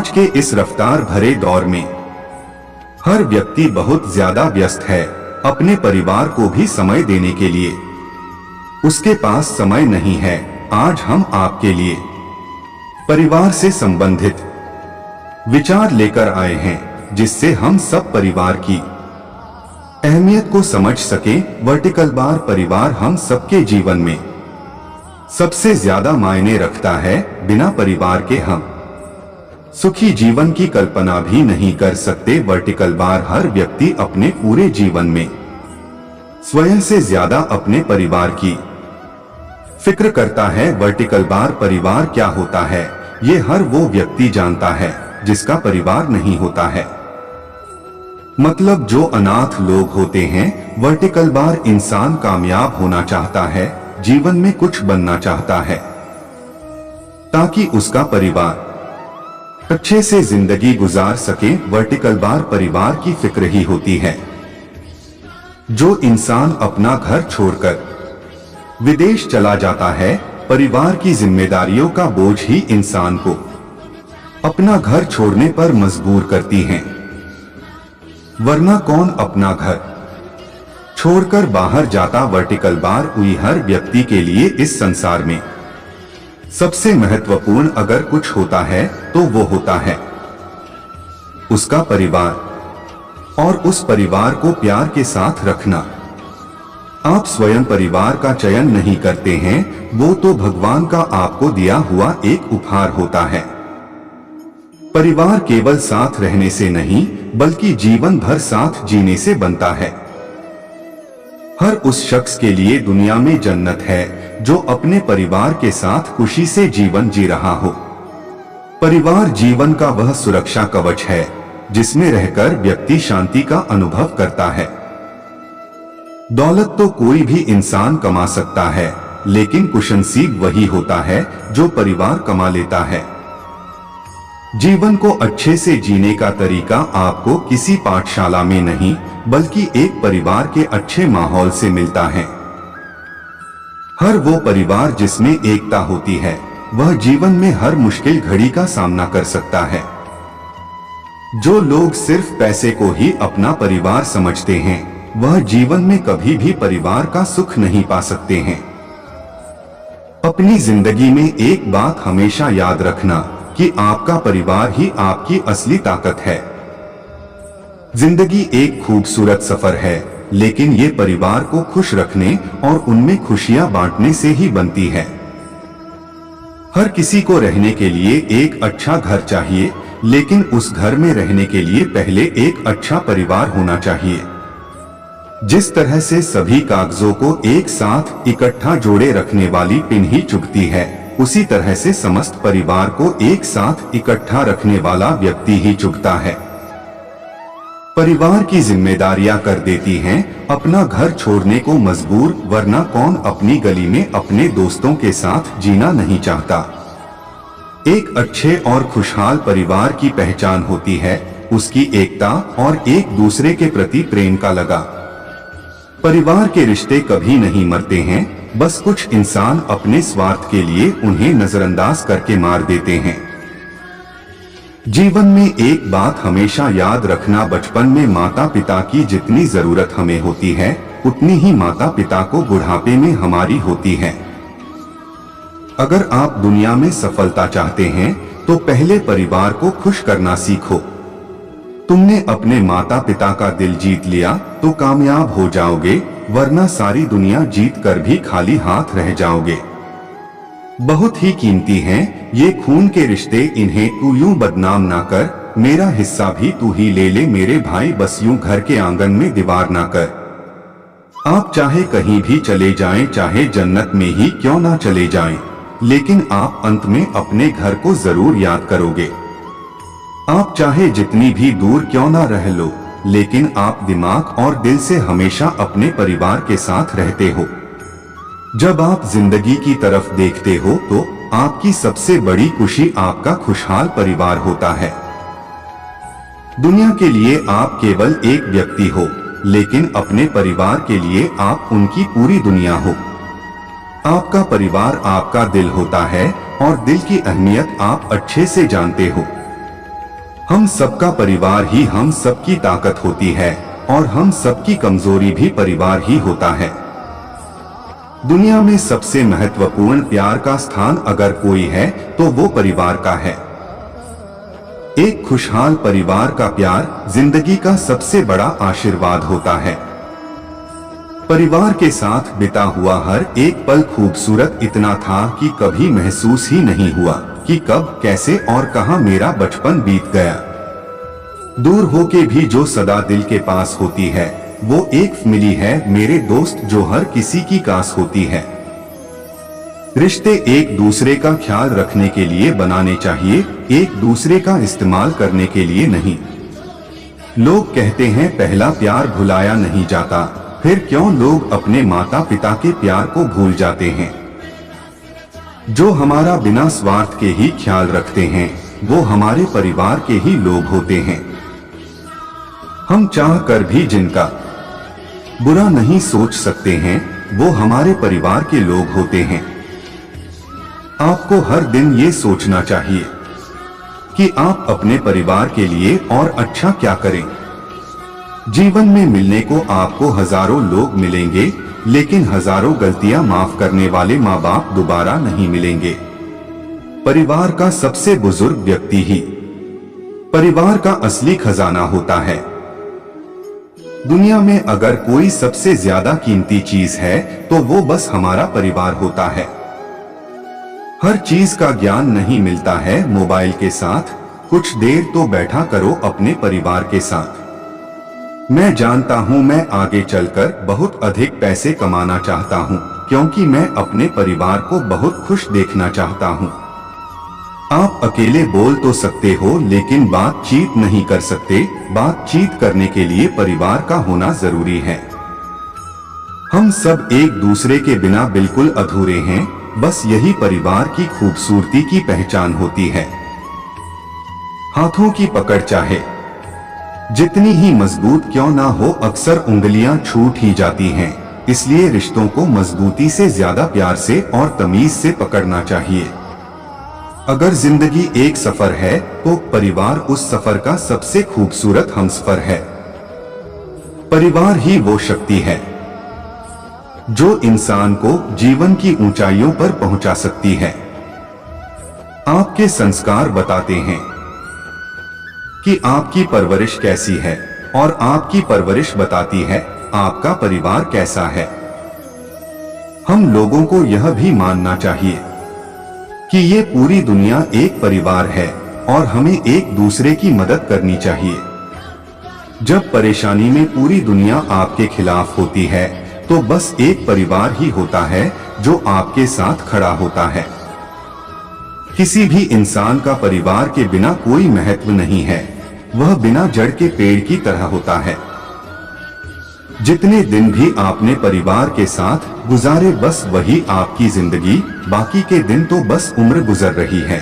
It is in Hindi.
आज के इस रफ्तार भरे दौर में हर व्यक्ति बहुत ज्यादा व्यस्त है अपने परिवार को भी समय देने के लिए। उसके पास समय नहीं है। आज हम आपके लिए परिवार से संबंधित विचार लेकर आए हैं, जिससे हम सब परिवार की अहमियत को समझ सकें। वर्टिकल बार परिवार हम सबके जीवन में सबसे ज्यादा मायने रखता है। बिना परिवार के हम सुखी जीवन की कल्पना भी नहीं कर सकते। वर्टिकल बार हर व्यक्ति अपने पूरे जीवन में स्वयं से ज्यादा अपने परिवार की फिक्र करता है। वर्टिकल बार परिवार क्या होता है, ये हर वो व्यक्ति जानता है जिसका परिवार नहीं होता है। मतलब जो अनाथ लोग होते हैं। वर्टिकल बार इंसान कामयाब होना चाहता है, जीवन में कुछ बनना चाहता है ताकि उसका परिवार अच्छे से जिंदगी गुजार सके। वर्टिकल बार परिवार की फिक्र ही होती है। जो इंसान अपना घर छोड़कर विदेश चला जाता है, परिवार की जिम्मेदारियों का बोझ ही इंसान को अपना घर छोड़ने पर मजबूर करती हैं। वरना कौन अपना घर छोड़कर बाहर जाता। वर्टिकल बार हुई हर व्यक्ति के लिए इस संसार में सबसे महत्वपूर्ण अगर कुछ होता है तो वो होता है उसका परिवार और उस परिवार को प्यार के साथ रखना। आप स्वयं परिवार का चयन नहीं करते हैं, वो तो भगवान का आपको दिया हुआ एक उपहार होता है। परिवार केवल साथ रहने से नहीं बल्कि जीवन भर साथ जीने से बनता है। हर उस शख्स के लिए दुनिया में जन्नत है जो अपने परिवार के साथ खुशी से जीवन जी रहा हो। परिवार जीवन का वह सुरक्षा कवच है जिसमें रहकर व्यक्ति शांति का अनुभव करता है। दौलत तो कोई भी इंसान कमा सकता है, लेकिन खुशनसीब वही होता है जो परिवार कमा लेता है। जीवन को अच्छे से जीने का तरीका आपको किसी पाठशाला में नहीं बल्कि एक परिवार के अच्छे माहौल से मिलता है। हर वो परिवार जिसमें एकता होती है, वह जीवन में हर मुश्किल घड़ी का सामना कर सकता है। जो लोग सिर्फ पैसे को ही अपना परिवार समझते हैं, वह जीवन में कभी भी परिवार का सुख नहीं पा सकते हैं। अपनी जिंदगी में एक बात हमेशा याद रखना कि आपका परिवार ही आपकी असली ताकत है। जिंदगी एक खूबसूरत सफर है, लेकिन ये परिवार को खुश रखने और उनमें खुशियां बांटने से ही बनती है। हर किसी को रहने के लिए एक अच्छा घर चाहिए, लेकिन उस घर में रहने के लिए पहले एक अच्छा परिवार होना चाहिए। जिस तरह से सभी कागजों को एक साथ इकट्ठा जोड़े रखने वाली पिन ही चुभती है, उसी तरह से समस्त परिवार को एक साथ इकट्ठा रखने वाला व्यक्ति ही चुभता है। परिवार की जिम्मेदारियां कर देती हैं अपना घर छोड़ने को मजबूर, वरना कौन अपनी गली में अपने दोस्तों के साथ जीना नहीं चाहता। एक अच्छे और खुशहाल परिवार की पहचान होती है उसकी एकता और एक दूसरे के प्रति प्रेम का लगा। परिवार के रिश्ते कभी नहीं मरते हैं, बस कुछ इंसान अपने स्वार्थ के लिए उन्हें नजरअंदाज करके मार देते हैं। जीवन में एक बात हमेशा याद रखना, बचपन में माता पिता की जितनी जरूरत हमें होती है, उतनी ही माता पिता को बुढ़ापे में हमारी होती है। अगर आप दुनिया में सफलता चाहते हैं तो पहले परिवार को खुश करना सीखो। तुमने अपने माता पिता का दिल जीत लिया तो कामयाब हो जाओगे, वरना सारी दुनिया जीत कर भी खाली हाथ रह जाओगे। बहुत ही कीमती हैं ये खून के रिश्ते, इन्हें तू यूं बदनाम ना कर। मेरा हिस्सा भी तू ही ले ले मेरे भाई, बस यूं घर के आंगन में दीवार ना कर। आप चाहे कहीं भी चले जाएं, चाहे जन्नत में ही क्यों ना चले जाएं, लेकिन आप अंत में अपने घर को जरूर याद करोगे। आप चाहे जितनी भी दूर क्यों ना रह लो, लेकिन आप दिमाग और दिल से हमेशा अपने परिवार के साथ रहते हो। जब आप जिंदगी की तरफ देखते हो तो आपकी सबसे बड़ी खुशी आपका खुशहाल परिवार होता है। दुनिया के लिए आप केवल एक व्यक्ति हो, लेकिन अपने परिवार के लिए आप उनकी पूरी दुनिया हो। आपका परिवार आपका दिल होता है और दिल की अहमियत आप अच्छे से जानते हो। हम सबका परिवार ही हम सबकी ताकत होती है और हम सबकी कमजोरी भी परिवार ही होता है। दुनिया में सबसे महत्वपूर्ण प्यार का स्थान अगर कोई है तो वो परिवार का है। एक खुशहाल परिवार का प्यार जिंदगी का सबसे बड़ा आशीर्वाद होता है। परिवार के साथ बिता हुआ हर एक पल खूबसूरत इतना था कि कभी महसूस ही नहीं हुआ कि कब, कैसे और कहां मेरा बचपन बीत गया। दूर होके भी जो सदा दिल के पास होती है वो एक मिली है मेरे दोस्त जो हर किसी की कास होती है। रिश्ते एक दूसरे का ख्याल रखने के लिए बनाने चाहिए, एक दूसरे का इस्तेमाल करने के लिए नहीं। लोग कहते हैं पहला प्यार भुलाया नहीं जाता, फिर क्यों लोग अपने माता पिता के प्यार को भूल जाते हैं। जो हमारा बिना स्वार्थ के ही ख्याल रखते हैं वो हमारे परिवार के ही लोग होते हैं। हम चाह कर भी जिनका बुरा नहीं सोच सकते हैं वो हमारे परिवार के लोग होते हैं। आपको हर दिन ये सोचना चाहिए कि आप अपने परिवार के लिए और अच्छा क्या करें। जीवन में मिलने को आपको हजारों लोग मिलेंगे, लेकिन हजारों गलतियां माफ करने वाले माँ बाप दोबारा नहीं मिलेंगे। परिवार का सबसे बुजुर्ग व्यक्ति ही परिवार का असली खजाना होता है। दुनिया में अगर कोई सबसे ज्यादा कीमती चीज है तो वो बस हमारा परिवार होता है। हर चीज का ज्ञान नहीं मिलता है मोबाइल के साथ, कुछ देर तो बैठा करो अपने परिवार के साथ। मैं जानता हूं मैं आगे चलकर बहुत अधिक पैसे कमाना चाहता हूं क्योंकि मैं अपने परिवार को बहुत खुश देखना चाहता हूं। आप अकेले बोल तो सकते हो लेकिन बातचीत नहीं कर सकते। बातचीत करने के लिए परिवार का होना जरूरी है। हम सब एक दूसरे के बिना बिल्कुल अधूरे हैं, बस यही परिवार की खूबसूरती की पहचान होती है। हाथों की पकड़ चाहे जितनी ही मजबूत क्यों ना हो, अक्सर उंगलियां छूट ही जाती हैं। इसलिए रिश्तों को मजबूती से ज्यादा प्यार से और तमीज से पकड़ना चाहिए। अगर जिंदगी एक सफर है तो परिवार उस सफर का सबसे खूबसूरत हमसफर है। परिवार ही वो शक्ति है जो इंसान को जीवन की ऊंचाइयों पर पहुंचा सकती है। आपके संस्कार बताते हैं कि आपकी परवरिश कैसी है और आपकी परवरिश बताती है आपका परिवार कैसा है। हम लोगों को यह भी मानना चाहिए कि ये पूरी दुनिया एक परिवार है और हमें एक दूसरे की मदद करनी चाहिए। जब परेशानी में पूरी दुनिया आपके खिलाफ होती है तो बस एक परिवार ही होता है जो आपके साथ खड़ा होता है। किसी भी इंसान का परिवार के बिना कोई महत्व नहीं है, वह बिना जड़ के पेड़ की तरह होता है। जितने दिन भी आपने परिवार के साथ गुजारे बस वही आपकी जिंदगी, बाकी के दिन तो बस उम्र गुजर रही है।